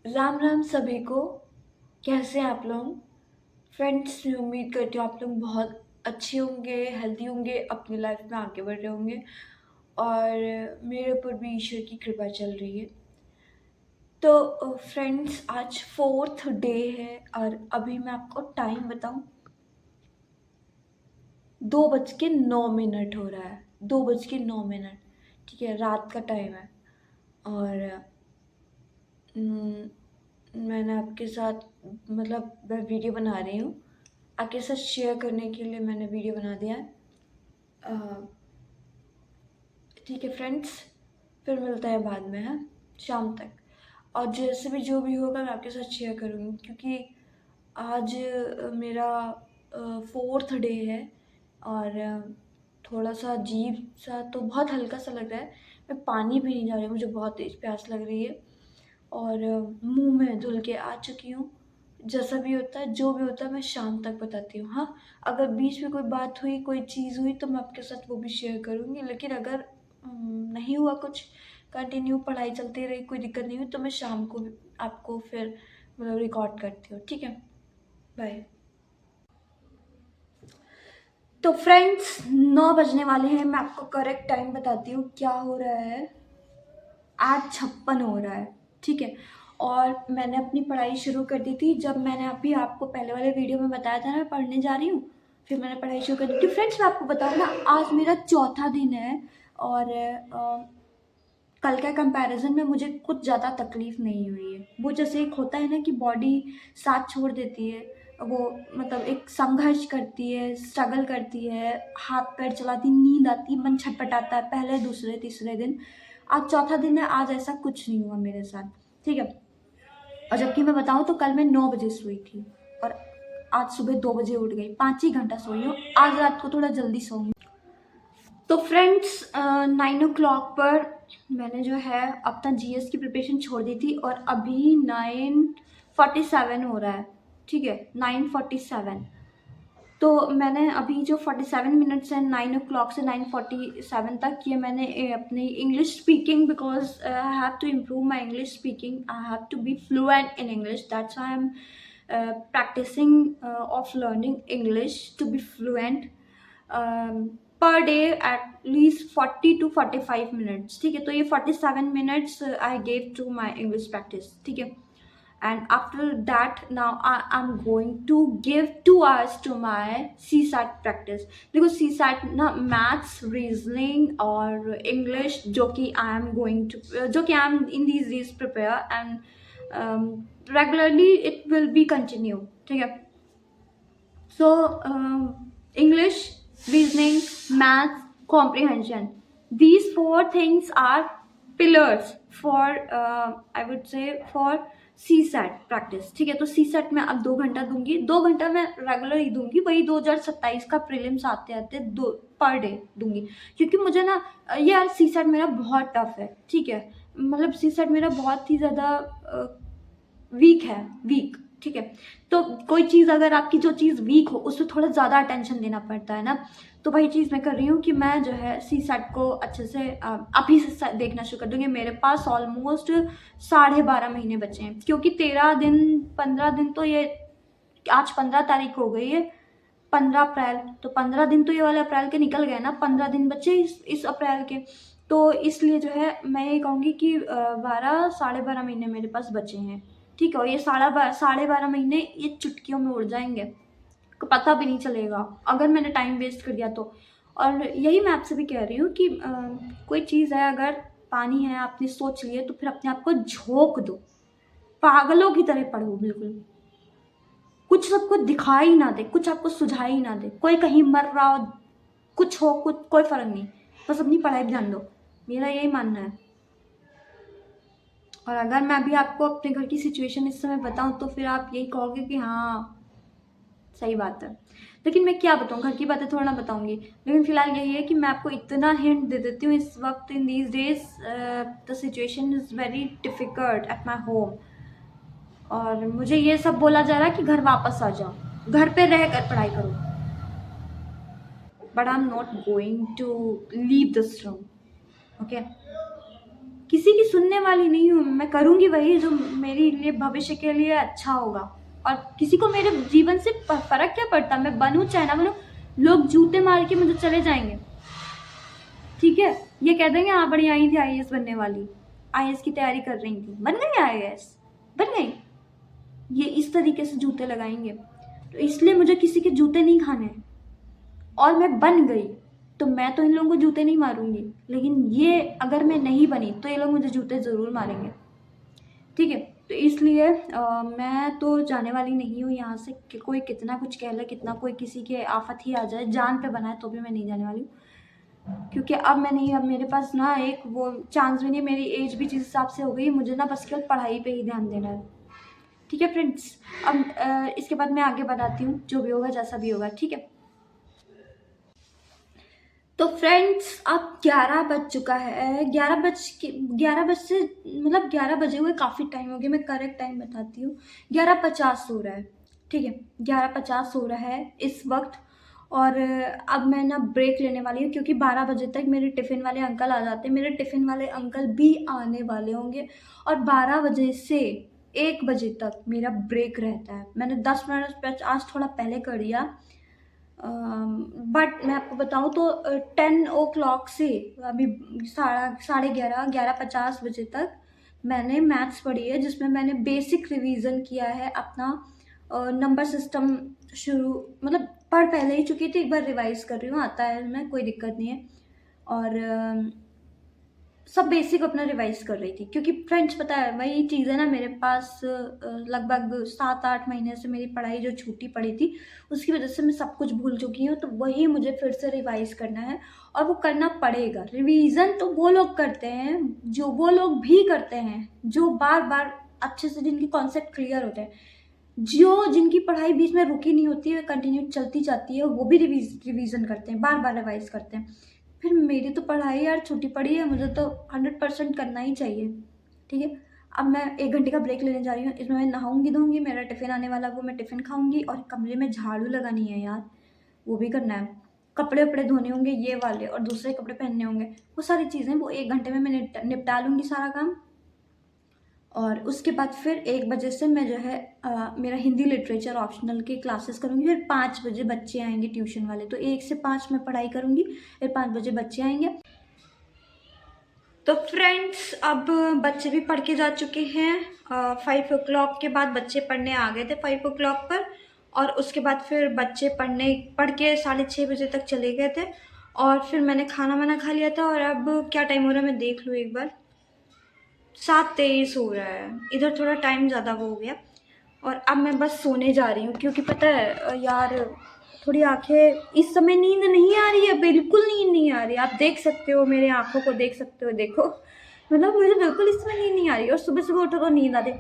राम राम सभी को। कैसे हैं आप लोग? फ्रेंड्स, मैं उम्मीद करती हूँ आप लोग बहुत अच्छे होंगे, हेल्दी होंगे, अपनी लाइफ में आगे बढ़ रहे होंगे और मेरे ऊपर भी ईश्वर की कृपा चल रही है। तो फ्रेंड्स, आज फोर्थ डे है और अभी मैं आपको टाइम बताऊँ, 2:09 हो रहा है। 2:09। ठीक है, रात का टाइम है। और मैंने आपके साथ मतलब मैं वीडियो बना रही हूँ, आपके साथ शेयर करने के लिए मैंने वीडियो बना दिया है। अ, ठीक है फ्रेंड्स, फिर मिलता है बाद में, है शाम तक। और जैसे भी जो भी होगा मैं आपके साथ शेयर करूँगी, क्योंकि आज मेरा फोर्थ डे है और थोड़ा सा अजीब सा, तो बहुत हल्का सा लग रहा है। मैं पानी भी नहीं जा रही हूँ, मुझे बहुत तेज प्यास लग रही है और मुंह में धुल के आ चुकी हूँ। जैसा भी होता है, जो भी होता है, मैं शाम तक बताती हूँ। हाँ, अगर बीच में कोई बात हुई, कोई चीज़ हुई तो मैं आपके साथ वो भी शेयर करूँगी, लेकिन अगर नहीं हुआ कुछ, कंटिन्यू पढ़ाई चलती रही, कोई दिक्कत नहीं हुई, तो मैं शाम को भी आपको फिर मतलब रिकॉर्ड करती हूँ। ठीक है, बाय। तो फ्रेंड्स, 9 बजने वाले हैं। मैं आपको करेक्ट टाइम बताती हूँ क्या हो रहा है। 8:56 हो रहा है। ठीक है, और मैंने अपनी पढ़ाई शुरू कर दी थी जब मैंने अभी आपको पहले वाले वीडियो में बताया था ना मैं पढ़ने जा रही हूँ। फिर मैंने पढ़ाई शुरू कर दी थी। फ्रेंड्स, मैं आपको बताऊँ ना, आज मेरा चौथा दिन है और कल के कंपैरिजन में मुझे कुछ ज़्यादा तकलीफ नहीं हुई है। वो जैसे एक होता है ना कि बॉडी साथ छोड़ देती है, वो मतलब एक संघर्ष करती है, स्ट्रगल करती है, हाथ पैर चलाती, नींद आती, मन छटपटाता है पहले दूसरे तीसरे दिन। आज चौथा दिन है, आज ऐसा कुछ नहीं हुआ मेरे साथ। ठीक है, और जबकि मैं बताऊँ तो कल मैं 9 बजे सोई थी और आज सुबह 2 बजे उठ गई। 5 ही घंटा सोई हूँ। आज रात को थोड़ा जल्दी सोऊंगी। तो फ्रेंड्स, 9 o'clock पर मैंने जो है अपना जीएस की प्रिपरेशन छोड़ दी थी और अभी 9:47 हो रहा है। ठीक है, 9:47। तो मैंने अभी जो 47 मिनट्स हैं 9 o'clock से 9:47 तक, ये मैंने अपनी English speaking, because I have to improve my English speaking, I have to be fluent in English, that's I am practicing of learning English to be fluent per day at least 40 to 45 minutes. ठीक है, तो ये 47 minutes I gave to my English practice. ठीक है, and after that now I'm going to give 2 hours to my CSAT practice. देखो, CSAT ना maths, reasoning और English, जो कि आई एम गोइंग टू, जो कि I am in these days prepare and regularly it will be continue. ठीक है, so English, reasoning, maths, comprehension, these four things are pillars for I would say for CSAT practice. ठीक है, तो CSAT में अब 2 घंटा दूंगी। 2 घंटा मैं रेगुलर ही दूंगी, वही 2027 का प्रीलिम्स आते आते 2 पर डे दूंगी, क्योंकि मुझे ना यार CSAT मेरा बहुत टफ है। ठीक है, मतलब CSAT मेरा बहुत ही ज़्यादा वीक है, वीक। ठीक है, तो कोई चीज़ अगर आपकी जो चीज़ वीक हो उसमें थोड़ा ज़्यादा अटेंशन देना पड़ता है ना, तो वही चीज़ मैं कर रही हूँ कि मैं जो है CSAT को अच्छे से अभी से देखना शुरू कर दूँगी। मेरे पास ऑलमोस्ट 12.5 महीने बचे हैं, क्योंकि 13 दिन 15 दिन तो ये, आज 15 तारीख हो गई है, 15 अप्रैल, तो 15 दिन तो ये वाले अप्रैल के निकल गए ना, 15 दिन बचे इस अप्रैल के। तो इसलिए जो है मैं ये कहूँगी कि 12 साढ़े 12 महीने मेरे पास बचे हैं। ठीक है, और ये 12.5 महीने ये चुटकियों में उड़ जाएंगे, को पता भी नहीं चलेगा अगर मैंने टाइम वेस्ट कर दिया तो। और यही मैं आपसे भी कह रही हूँ कि कोई चीज़ है, अगर पानी है आपने सोच लिया तो फिर अपने आप को झोंक दो, पागलों की तरह पढ़ो बिल्कुल। कुछ सबको दिखाई ना दे, कुछ आपको सुझाई ना दे, कोई कहीं मर रहा हो, कुछ हो, कुछ कोई फर्क नहीं, बस अपनी पढ़ाई पे ध्यान दो। मेरा यही मानना है। और अगर मैं अभी आपको अपने घर की सिचुएशन इस समय बताऊं तो फिर आप यही कहोगे कि हाँ सही बात है, लेकिन मैं क्या बताऊं, घर की बातें थोड़ा ना बताऊंगी। लेकिन फिलहाल यही है कि मैं आपको इतना हिंट दे देती हूँ इस वक्त, in these days the situation is very difficult at my home, और मुझे ये सब बोला जा रहा है कि घर वापस आ जाओ, घर पे रह कर पढ़ाई करो, but I'm not going to leave this room. Okay, किसी की सुनने वाली नहीं हूँ। मैं करूँगी वही जो मेरे लिए भविष्य के लिए अच्छा होगा, और किसी को मेरे जीवन से फ़र्क क्या पड़ता, मैं बनूँ चाहे ना बनूँ, लोग जूते मार के मुझे चले जाएंगे, ठीक है। ये कह देंगे हाँ बड़ी आई थी आईएएस बनने वाली, आईएएस की तैयारी कर रही थी, बन गई आईएएस, बन गई। ये इस तरीके से जूते लगाएंगे, तो इसलिए मुझे किसी के जूते नहीं खाने हैं। और मैं बन गई तो मैं तो इन लोगों को जूते नहीं मारूंगी, लेकिन ये अगर मैं नहीं बनी तो ये लोग मुझे जूते ज़रूर मारेंगे, ठीक है। तो इसलिए मैं तो जाने वाली नहीं हूँ यहाँ से, कि कोई कितना कुछ कह ले, कितना कोई किसी के आफत ही आ जाए, जान पे बनाए, तो भी मैं नहीं जाने वाली हूँ। क्योंकि अब मैं नहीं, अब मेरे पास ना एक वो चांस भी नहीं, मेरी एज भी जिस हिसाब से हो गई, मुझे ना बस केवल पढ़ाई पे ही ध्यान देना है, ठीक है फ्रेंड्स। अब इसके बाद मैं आगे बताती हूँ, जो भी होगा जैसा भी होगा, ठीक है। तो फ्रेंड्स अब 11 बज चुका है, 11 बज से मतलब 11 बजे हुए काफ़ी टाइम हो गया, मैं करेक्ट टाइम बताती हूँ, 11:50 हो रहा है, ठीक है। 11:50 हो रहा है इस वक्त। और अब मैं ना ब्रेक लेने वाली हूँ, क्योंकि 12 बजे तक मेरे टिफ़िन वाले अंकल आ जाते हैं, मेरे टिफ़िन वाले अंकल भी आने वाले होंगे, और 12 बजे से 1 बजे तक मेरा ब्रेक रहता है। मैंने 10 मिनट आज थोड़ा पहले कर दिया, बट मैं आपको बताऊँ तो 10 o'clock से अभी 11:50 बजे तक मैंने मैथ्स पढ़ी है, जिसमें मैंने बेसिक रिवीजन किया है अपना। नंबर सिस्टम शुरू मतलब पढ़ पहले ही चुकी थी, एक बार रिवाइज कर रही हूँ, आता है इसमें, कोई दिक्कत नहीं है। और सब बेसिक अपना रिवाइज कर रही थी, क्योंकि फ्रेंड्स पता है वही चीज़ है ना, मेरे पास लगभग 7-8 महीने से मेरी पढ़ाई जो छूटी पड़ी थी, उसकी वजह से मैं सब कुछ भूल चुकी हूँ, तो वही मुझे फिर से रिवाइज करना है, और वो करना पड़ेगा। रिवीजन तो वो लोग करते हैं, जो वो लोग भी करते हैं जो बार बार अच्छे से, जिनके कॉन्सेप्ट क्लियर होते हैं, जो जिनकी पढ़ाई बीच में रुकी नहीं होती है, कंटिन्यू चलती जाती है, वो भी रिवीजन करते हैं, बार बार रिवाइज करते हैं। फिर मेरी तो पढ़ाई यार छूटी पड़ी है, मुझे तो 100% करना ही चाहिए, ठीक है। अब मैं 1 घंटे का ब्रेक लेने जा रही हूँ, इसमें मैं नहाऊंगी धोऊंगी, मेरा टिफ़िन आने वाला वो मैं टिफ़िन खाऊंगी, और कमरे में झाड़ू लगानी है यार, वो भी करना है, कपड़े वपड़े धोने होंगे ये वाले, और दूसरे कपड़े पहनने होंगे, वो सारी चीज़ें वो 1 घंटे में मैं निपटा लूँगी सारा काम। और उसके बाद फिर 1 बजे से मैं जो है मेरा हिंदी लिटरेचर ऑप्शनल की क्लासेस करूँगी, फिर 5 बजे बच्चे आएंगे ट्यूशन वाले, तो 1 से 5 मैं पढ़ाई करूँगी, फिर 5 बजे बच्चे आएंगे। तो फ्रेंड्स अब बच्चे भी पढ़ के जा चुके हैं, 5 o'clock के बाद बच्चे पढ़ने आ गए थे 5 o'clock पर, और उसके बाद फिर बच्चे पढ़ के 6:30 बजे तक चले गए थे, और फिर मैंने खाना वाना खा लिया था। और अब क्या टाइम हो रहा है मैं देख लूँ एक बार, 7:23 हो रहा है, इधर थोड़ा टाइम ज़्यादा वो हो गया। और अब मैं बस सोने जा रही हूँ, क्योंकि पता है यार थोड़ी आंखें इस समय, नींद नहीं आ रही है, बिल्कुल नींद नहीं आ रही है, आप देख सकते हो मेरे आंखों को, देख सकते हो, देखो मतलब मुझे बिल्कुल इस समय नींद नहीं आ रही है, और सुबह सुबह उठो तो नींद आती।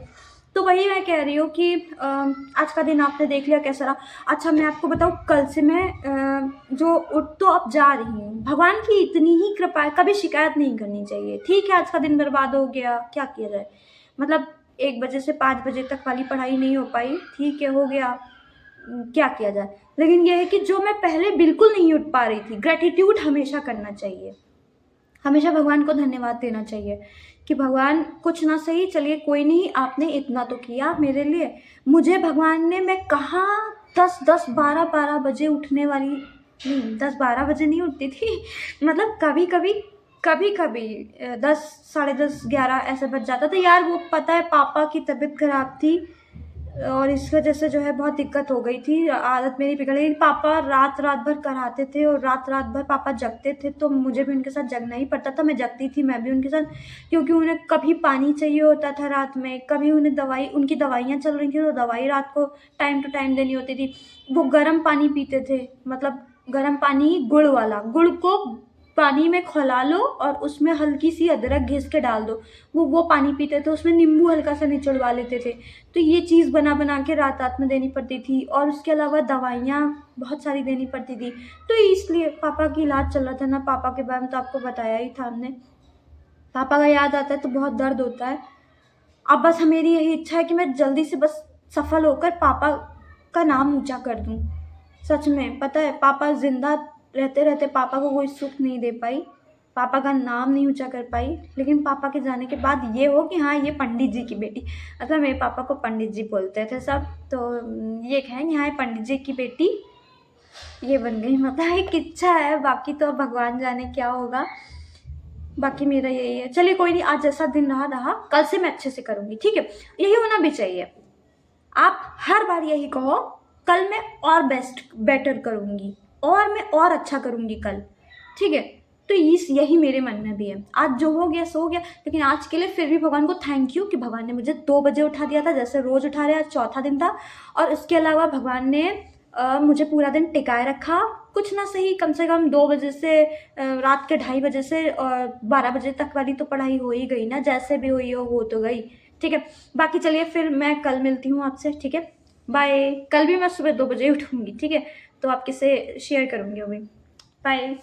तो वही मैं कह रही हूँ कि आज का दिन आपने देख लिया कैसा रहा। अच्छा मैं आपको बताऊँ, कल से मैं जो उठ तो अब जा रही हूँ, भगवान की इतनी ही कृपा है, कभी शिकायत नहीं करनी चाहिए, ठीक है। आज का दिन बर्बाद हो गया, क्या किया जाए, मतलब 1 बजे से 5 बजे तक वाली पढ़ाई नहीं हो पाई, ठीक है, हो गया, क्या किया जाए। लेकिन यह है कि जो मैं पहले बिल्कुल नहीं उठ पा रही थी, ग्रेटिट्यूड हमेशा करना चाहिए, हमेशा भगवान को धन्यवाद देना चाहिए कि भगवान कुछ ना सही, चलिए कोई नहीं, आपने इतना तो किया मेरे लिए, मुझे भगवान ने, मैं कहाँ 10-10 12-12 बजे उठने वाली नहीं, 10-12 बजे नहीं उठती थी मतलब कभी कभी 10 10:30 11 ऐसे बज जाता था यार। वो पता है पापा की तबीयत खराब थी, और इस वजह से जो है बहुत दिक्कत हो गई थी, आदत मेरी बिगड़ गई। पापा रात रात भर कराते थे, और रात रात भर पापा जगते थे, तो मुझे भी उनके साथ जगना ही पड़ता था, मैं जगती थी मैं भी उनके साथ, क्योंकि उन्हें कभी पानी चाहिए होता था रात में, कभी उन्हें उनकी दवाइयाँ चल रही थी, तो दवाई रात को टाइम टू टाइम देनी होती थी। वो गर्म पानी पीते थे, मतलब गर्म पानी गुड़ वाला, गुड़ को पानी में खौला लो और उसमें हल्की सी अदरक घिस के डाल दो, वो पानी पीते थे, उसमें नींबू हल्का सा निचोड़वा लेते थे। तो ये चीज़ बना बना के रात रात में देनी पड़ती थी, और उसके अलावा दवाइयाँ बहुत सारी देनी पड़ती थी। तो इसलिए पापा की इलाज चल रहा था ना, पापा के बारे में तो आपको बताया ही था हमने, पापा का याद आता है तो बहुत दर्द होता है। अब बस मेरी यही इच्छा है कि मैं जल्दी से बस सफल होकर पापा का नाम ऊंचा कर दूं। सच में पता है पापा जिंदा रहते रहते पापा को कोई सुख नहीं दे पाई, पापा का नाम नहीं ऊंचा कर पाई, लेकिन पापा के जाने के बाद ये हो कि हाँ ये पंडित जी की बेटी, मतलब मेरे पापा को पंडित जी बोलते थे सब, तो ये कहें कि हाँ ये पंडित जी की बेटी ये बन गई। मतलब एक इच्छा है, बाकी तो अब भगवान जाने क्या होगा। बाकी मेरा यही है। चलिए कोई नहीं, आज जैसा दिन रहा रहा, कल से मैं अच्छे से करूँगी, ठीक है। यही होना भी चाहिए। आप हर बार यही कहो, कल मैं और बेटर करूँगी, और मैं और अच्छा करूँगी कल, ठीक है। तो इस यही मेरे मन में भी है। आज जो हो गया सो हो गया, लेकिन आज के लिए फिर भी भगवान को थैंक यू कि भगवान ने मुझे 2 बजे उठा दिया था, जैसे रोज़ उठा रहे, आज चौथा दिन था। और उसके अलावा भगवान ने मुझे पूरा दिन टिकाए रखा, कुछ ना सही कम से कम 2 बजे से रात के 2:30 बजे से 12 बजे तक वाली तो पढ़ाई हो ही गई ना, जैसे भी हुई हो तो गई, ठीक है। बाकी चलिए फिर मैं कल मिलती हूँ आपसे, ठीक है। बाय। कल भी मैं सुबह 2 बजे उठूँगी, ठीक है, तो आपके से शेयर करूँगी वो भी। बाय।